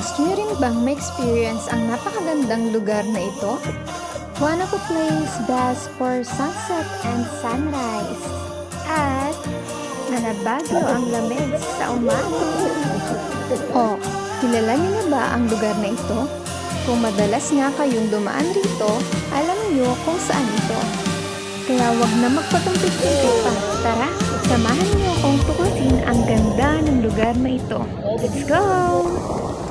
Gusto niyo rin bang ma-experience ang napakagandang lugar na ito? One of a place best for sunset and sunrise. At nanabago ang lamig sa umaga. O, kilala niyo na ba ang lugar na ito? Kung madalas nga kayong dumaan rito, alam niyo kung saan ito. Kaya wag na magpatumpik-tumpik pa. Tara, samahan niyo akong tuklasin ang ganda ng lugar na ito. Let's go!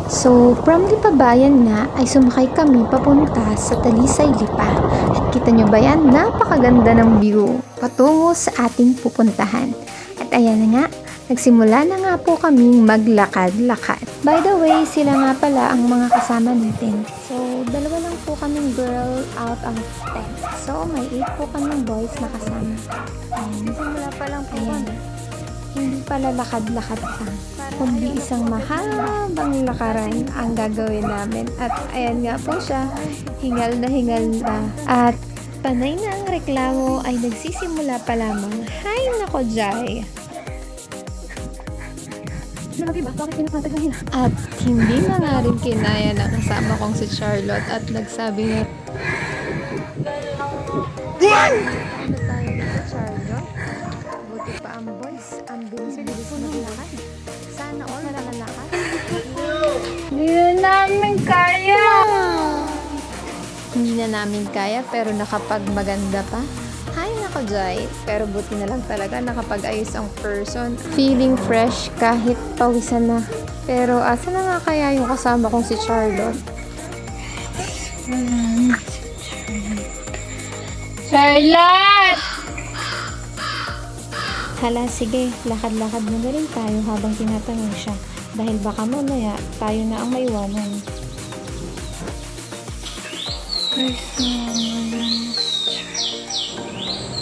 So, from Lipabayan na ay sumakay kami papunta sa Talisay Lipa. At kita nyo ba yan? Napakaganda ng view patungo sa ating pupuntahan. At ayan na nga, nagsimula na nga po kaming maglakad-lakad. By the way, sila nga pala ang mga kasama natin. So, dalawa lang po kaming girl out of 10. So, may 8 po kaming boys na kasama. Ayan, simula pa lang po kami. Hindi pala lakad-lakad pa, kundi isang mahabang lakaran ang gagawin namin. At ayan nga po siya, hingal na. At panay na ang reklamo ay nagsisimula pa lamang. Hay nako, Jai! At hindi na nga rin kinaya ng kasama kong si Charlotte at nagsabi nga, What? Ano tayo dito, Charlotte? Buti pa ang boys, ang bilis-bilis maglakad. Sana all nalalakad. Hindi na namin kaya. Hindi na namin kaya pero nakapagmaganda pa. Hay nako, Jai. Pero buti na lang talaga nakapag-ayos ang person. Feeling fresh kahit pawisan na. Pero asa na nga kaya yung kasama kong si Charlotte? Charlotte! Hala, sige, lakad-lakad na rin tayo habang tinatanong siya. Dahil baka mamaya tayo na ang maiwanan.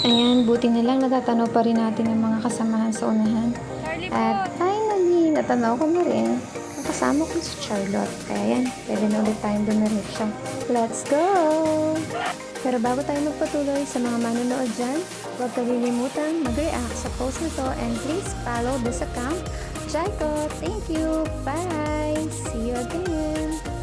Ayan, buti na lang natatanaw pa rin natin ang mga kasamahan sa unahan. At finally, natanaw ko na rin ang kasama ko si Charlotte. Kaya yan, pwede na ulit tayong dumiretso. Let's go! Pero bago tayo magpatuloy sa mga manonood dyan, huwag kalilimutan mag-react sa post na to and please follow this account. Jaiko, thank you! Bye! See you again!